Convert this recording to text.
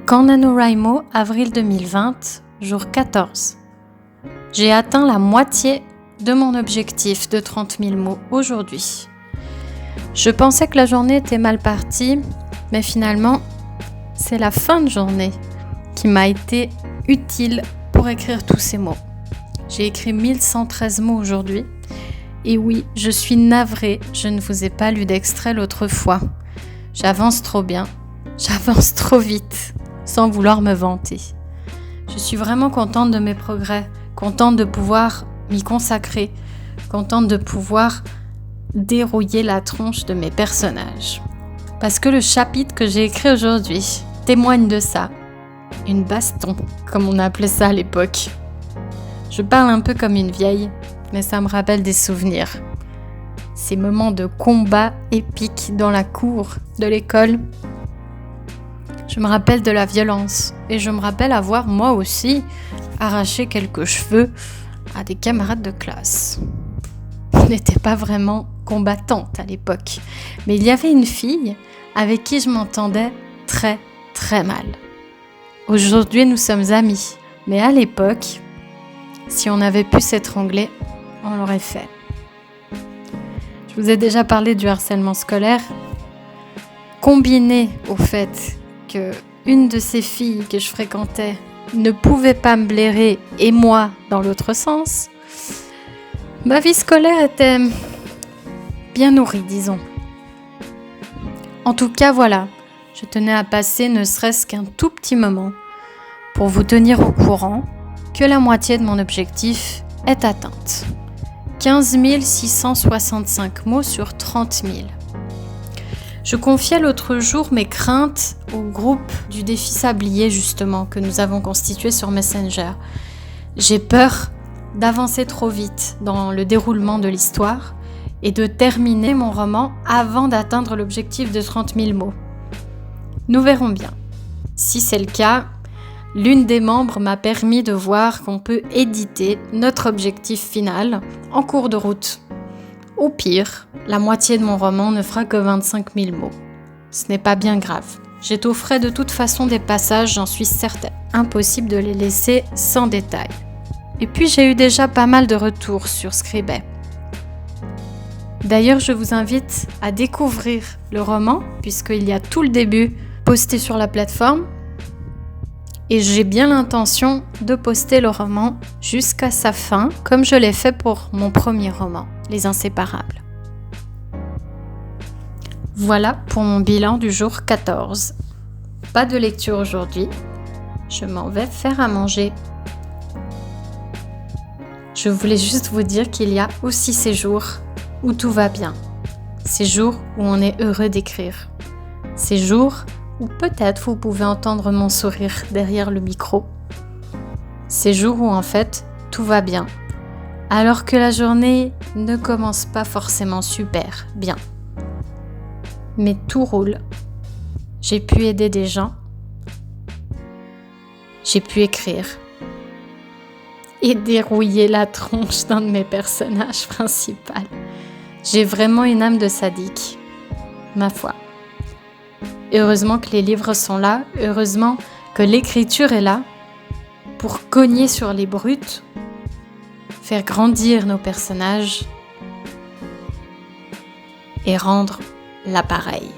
Camp NaNoWriMo, avril 2020, jour 14. J'ai atteint la moitié de mon objectif de 30 000 mots aujourd'hui. Je pensais que la journée était mal partie, mais finalement, c'est la fin de journée qui m'a été utile pour écrire tous ces mots. J'ai écrit 1113 mots aujourd'hui. Et oui, je suis navrée, je ne vous ai pas lu d'extrait l'autre fois. J'avance trop bien, j'avance trop vite, sans vouloir me vanter. Je suis vraiment contente de mes progrès, contente de pouvoir m'y consacrer, contente de pouvoir dérouiller la tronche de mes personnages. Parce que le chapitre que j'ai écrit aujourd'hui témoigne de ça. Une baston, comme on appelait ça à l'époque. Je parle un peu comme une vieille, mais ça me rappelle des souvenirs. Ces moments de combat épiques dans la cour de l'école. Je me rappelle de la violence et je me rappelle avoir moi aussi arraché quelques cheveux à des camarades de classe. Je n'étais pas vraiment combattante à l'époque, mais il y avait une fille avec qui je m'entendais très très mal. Aujourd'hui, nous sommes amis, mais à l'époque, si on avait pu s'étrangler, on l'aurait fait. Je vous ai déjà parlé du harcèlement scolaire, combiné au fait que une de ces filles que je fréquentais ne pouvait pas me blairer et moi dans l'autre sens. Ma vie scolaire était bien nourrie, disons. En tout cas, voilà, je tenais à passer ne serait-ce qu'un tout petit moment pour vous tenir au courant que la moitié de mon objectif est atteinte. 15 665 mots sur 30 000. Je confiais l'autre jour mes craintes au groupe du défi Sablier justement que nous avons constitué sur Messenger. J'ai peur d'avancer trop vite dans le déroulement de l'histoire et de terminer mon roman avant d'atteindre l'objectif de 30 000 mots. Nous verrons bien. Si c'est le cas, l'une des membres m'a permis de voir qu'on peut éditer notre objectif final en cours de route. Au pire, la moitié de mon roman ne fera que 25 000 mots. Ce n'est pas bien grave. J'étofferai de toute façon des passages, j'en suis certaine. Impossible de les laisser sans détail. Et puis j'ai eu déjà pas mal de retours sur Scribd. D'ailleurs, je vous invite à découvrir le roman, puisqu'il y a tout le début posté sur la plateforme. Et j'ai bien l'intention de poster le roman jusqu'à sa fin, comme je l'ai fait pour mon premier roman, Les Inséparables. Voilà pour mon bilan du jour 14. Pas de lecture aujourd'hui. Je m'en vais faire à manger. Je voulais juste vous dire qu'il y a aussi ces jours où tout va bien. Ces jours où on est heureux d'écrire. Ces jours où peut-être vous pouvez entendre mon sourire derrière le micro. Ces jours où en fait tout va bien, alors que la journée ne commence pas forcément super bien. Mais tout roule. J'ai pu aider des gens. J'ai pu écrire. Et dérouiller la tronche d'un de mes personnages principaux. J'ai vraiment une âme de sadique, ma foi. Et heureusement que les livres sont là, heureusement que l'écriture est là pour cogner sur les brutes, faire grandir nos personnages et rendre l'appareil.